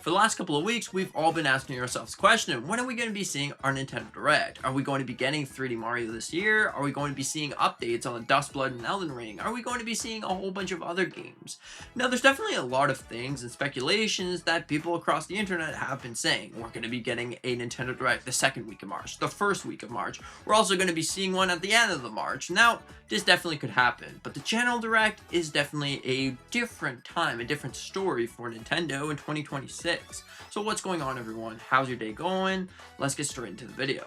For the last couple of weeks, we've all been asking ourselves the question, when are we going to be seeing our Nintendo Direct? Are we going to be getting 3D Mario this year? Are we going to be seeing updates on the Dust Blood and Elden Ring? Are we going to be seeing a whole bunch of other games? Now, there's definitely a lot of things and speculations that people across the internet have been saying. We're going to be getting a Nintendo Direct the second week of March, the first week of March. We're also going to be seeing one at the end of the March. Now, this definitely could happen, but the General Direct is definitely a different time, a different story for Nintendo in 2026. So what's going on, everyone? How's your day going? Let's get straight into the video.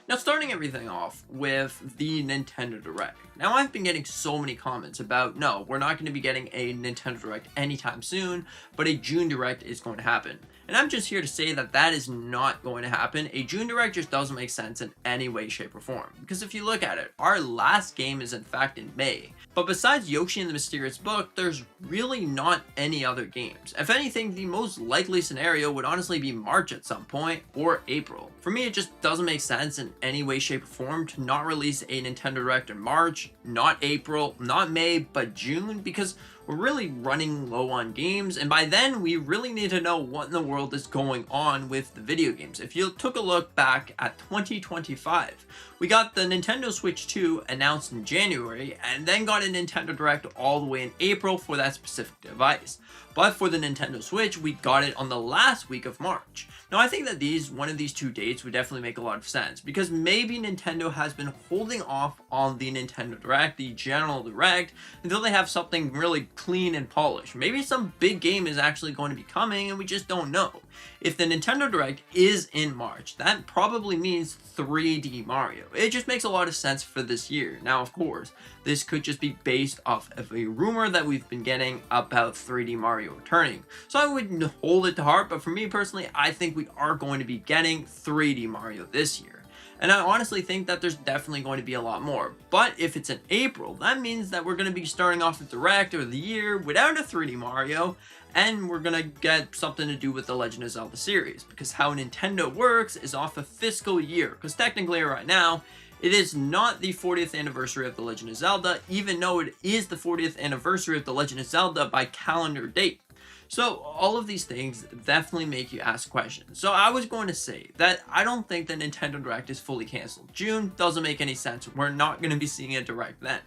Now, starting everything off with the Nintendo Direct. Now, I've been getting so many comments about, no, we're not going to be getting a Nintendo Direct anytime soon, but a June Direct is going to happen. And I'm just here to say that that is not going to happen. A June Direct just doesn't make sense in any way, shape, or form. Because if you look at it, our last game is in fact in May. But besides Yoshi and the Mysterious Book, there's really not any other games. If anything, the most likely scenario would honestly be March at some point, or April. For me, it just doesn't make sense in any way, shape, or form to not release a Nintendo Direct in March, not April, not May, but June, because we're really running low on games, and by then we really need to know what in the world is going on with the video games. If you took a look back at 2025, we got the Nintendo Switch 2 announced in January, and then got a Nintendo Direct all the way in April for that specific device. But for the Nintendo Switch, we got it on the last week of March. Now, I think that one of these two dates would definitely make a lot of sense, because maybe Nintendo has been holding off on the Nintendo Direct, the General Direct, until they have something really clean and polished. Maybe some big game is actually going to be coming and we just don't know. If the Nintendo Direct is in March, that probably means 3D Mario. It just makes a lot of sense for this year. Now, of course, this could just be based off of a rumor that we've been getting about 3D Mario returning. So I wouldn't hold it to heart, but for me personally, I think we are going to be getting 3D Mario this year. And I honestly think that there's definitely going to be a lot more. But if it's in April, that means that we're going to be starting off the Direct or the year without a 3D Mario, and we're going to get something to do with the Legend of Zelda series. Because how Nintendo works is off a fiscal year. Because technically right now, it is not the 40th anniversary of The Legend of Zelda, even though it is the 40th anniversary of The Legend of Zelda by calendar date. So all of these things definitely make you ask questions. So I was going to say that I don't think the Nintendo Direct is fully canceled. June doesn't make any sense. We're not going to be seeing a Direct then.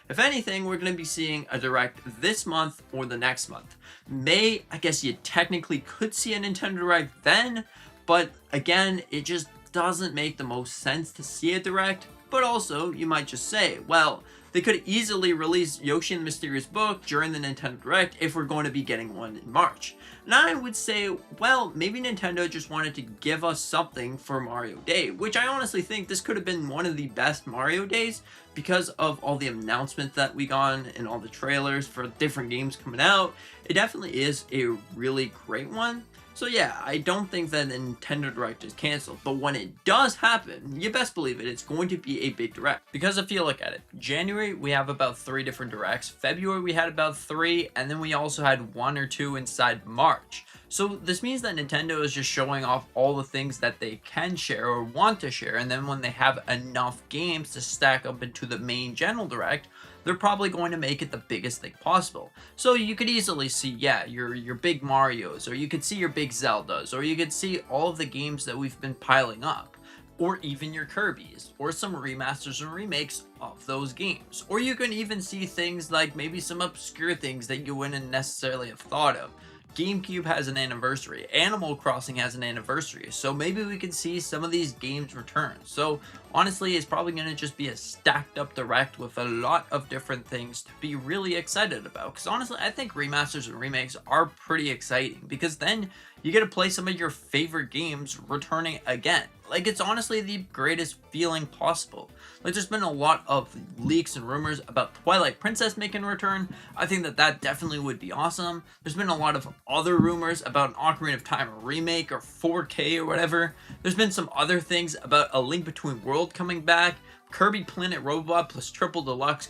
If anything, we're going to be seeing a Direct this month or the next month. May, I guess you technically could see a Nintendo Direct then, but again, it just doesn't make the most sense to see a Direct. But also, you might just say, well, they could easily release Yoshi and the Mysterious Book during the Nintendo Direct if we're going to be getting one in March. And I would say, well, maybe Nintendo just wanted to give us something for Mario Day, which I honestly think this could have been one of the best Mario Days because of all the announcements that we got and all the trailers for different games coming out. It definitely is a really great one. So yeah, I don't think that the Nintendo Direct is canceled, but when it does happen, you best believe it, it's going to be a big Direct. Because if you look at it, January we have about 3 different Directs, February we had about 3, and then we also had 1 or 2 inside March. So this means that Nintendo is just showing off all the things that they can share or want to share, and then when they have enough games to stack up into the main General Direct, they're probably going to make it the biggest thing possible. So you could easily see, yeah, your big Marios, or you could see your big Zeldas, or you could see all of the games that we've been piling up, or even your Kirbys, or some remasters and remakes of those games. Or you can even see things like maybe some obscure things that you wouldn't necessarily have thought of. GameCube has an anniversary, Animal Crossing has an anniversary, so maybe we can see some of these games return. So honestly, it's probably going to just be a stacked up Direct with a lot of different things to be really excited about. Because honestly, I think remasters and remakes are pretty exciting, because then you get to play some of your favorite games returning again. Like, it's honestly the greatest feeling possible. Like, there's been a lot of leaks and rumors about Twilight Princess making a return. I think that that definitely would be awesome. There's been a lot of other rumors about an Ocarina of Time remake or 4K or whatever. There's been some other things about A Link Between Worlds coming back, Kirby Planet Robot plus Triple Deluxe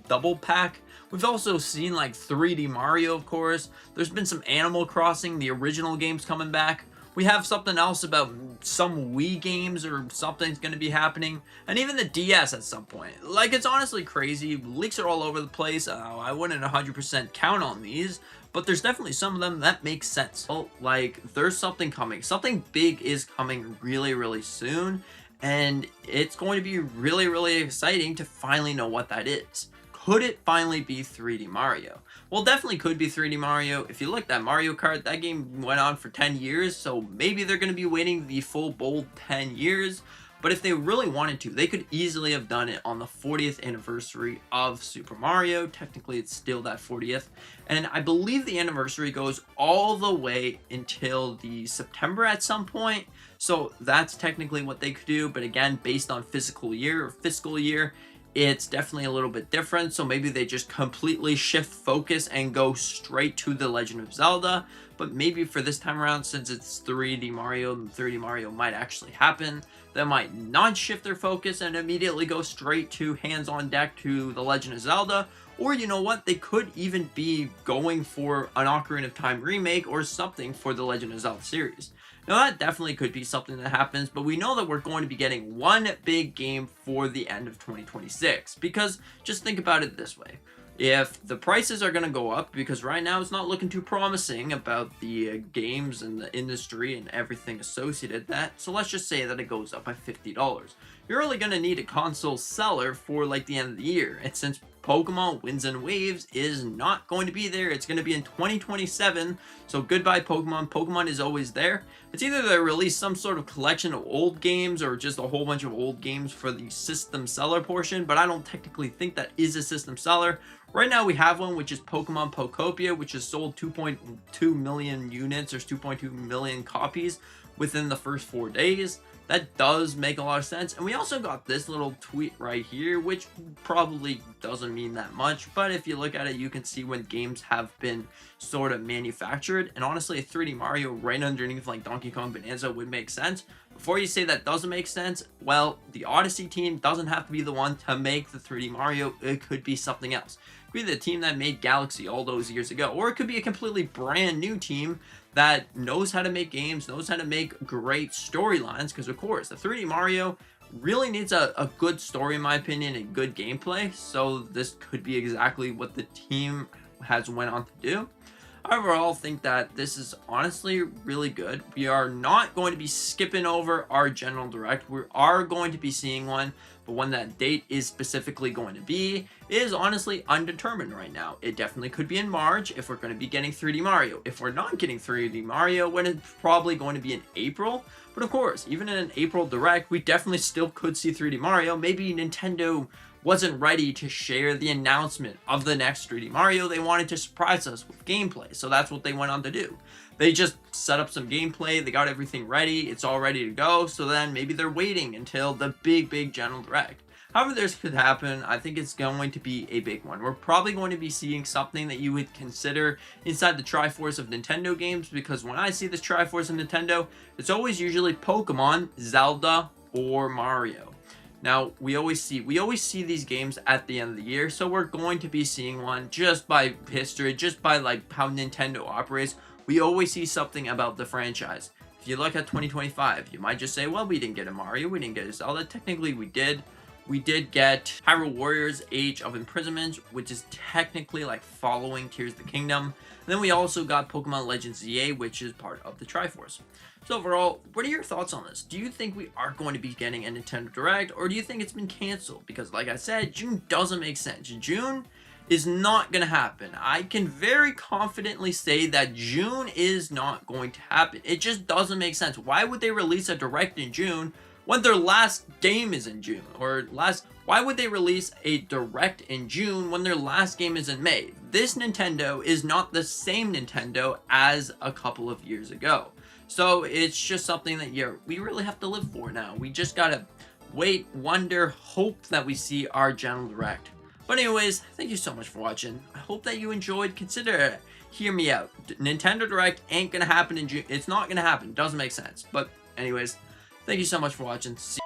double pack. We've also seen like 3D Mario, of course. There's been some Animal Crossing, the original games coming back. We have something else about some Wii games or something's going to be happening. And even the DS at some point. Like, it's honestly crazy. Leaks are all over the place. I wouldn't 100% count on these. But there's definitely some of them that make sense. Well, like, there's something coming. Something big is coming really, really soon. And it's going to be really, really exciting to finally know what that is. Could it finally be 3D Mario? Well, definitely could be 3D Mario. If you look at Mario Kart, that game went on for 10 years, so maybe they're going to be waiting the full bold 10 years. But if they really wanted to, they could easily have done it on the 40th anniversary of Super Mario. Technically, it's still that 40th. And I believe the anniversary goes all the way until the September at some point. So that's technically what they could do. But again, based on fiscal year, it's definitely a little bit different. So maybe they just completely shift focus and go straight to The Legend of Zelda. But maybe for this time around, since it's 3D Mario, and 3D Mario might actually happen, they might not shift their focus and immediately go straight to hands on deck to The Legend of Zelda. Or you know what, they could even be going for an Ocarina of Time remake or something for the Legend of Zelda series. Now that definitely could be something that happens, but we know that we're going to be getting one big game for the end of 2026. Because just think about it this way. If the prices are going to go up, because right now it's not looking too promising about the games and the industry and everything associated with that, so let's just say that it goes up by $50. You're only going to need a console seller for like the end of the year, and since Pokemon Winds and Waves is not going to be there, it's going to be in 2027, so goodbye Pokemon. Pokemon is always there. It's either they release some sort of collection of old games or just a whole bunch of old games for the system seller portion, but I don't technically think that is a system seller. Right now we have one, which is Pokemon Pokopia, which has sold 2.2 million units or 2.2 million copies within the first 4 days. That does make a lot of sense. And we also got this little tweet right here, which probably doesn't mean that much, but if you look at it, you can see when games have been sort of manufactured. And honestly, a 3D Mario right underneath like Donkey Kong Bonanza would make sense. Before you say that doesn't make sense, well, the Odyssey team doesn't have to be the one to make the 3D Mario. It could be something else. It could be the team that made Galaxy all those years ago, or it could be a completely brand new team that knows how to make games, knows how to make great storylines, because of course, the 3D Mario really needs a good story in my opinion and good gameplay, so this could be exactly what the team has went on to do. I overall think that this is honestly really good. We are not going to be skipping over our general direct. We are going to be seeing one, but when that date is specifically going to be is honestly undetermined right now. It definitely could be in March if we're going to be getting 3D Mario. If we're not getting 3D Mario, when it's probably going to be in April. But of course, even in an April direct, we definitely still could see 3D Mario. Maybe Nintendo wasn't ready to share the announcement of the next 3D Mario. They wanted to surprise us with gameplay, so that's what they went on to do. They just set up some gameplay, they got everything ready, it's all ready to go, so then maybe they're waiting until the big general direct. However this could happen, I think it's going to be a big one. We're probably going to be seeing something that you would consider inside the Triforce of Nintendo games, because when I see this Triforce of Nintendo, it's always usually Pokemon, Zelda, or Mario. Now, we always see these games at the end of the year, so we're going to be seeing one just by history, just by like how Nintendo operates. We always see something about the franchise. If you look at 2025, you might just say, well, we didn't get a Mario, we didn't get a Zelda. Technically, we did. We did get Hyrule Warriors Age of Imprisonment, which is technically like following Tears of the Kingdom. And then we also got Pokemon Legends ZA, which is part of the Triforce. So overall, what are your thoughts on this? Do you think we are going to be getting a Nintendo Direct, or do you think it's been canceled? Because like I said, June doesn't make sense. June is not going to happen. I can very confidently say that June is not going to happen. It just doesn't make sense. Why would they release a Direct in June when their last game is in June? Why would they release a Direct in June when their last game is in May? This Nintendo is not the same Nintendo as a couple of years ago. So it's just something that we really have to live for now. We just gotta wait, wonder, hope that we see our general direct. But anyways, thank you so much for watching. I hope that you enjoyed. Hear me out. Nintendo Direct ain't gonna happen in June. It's not gonna happen. Doesn't make sense. But anyways, thank you so much for watching. See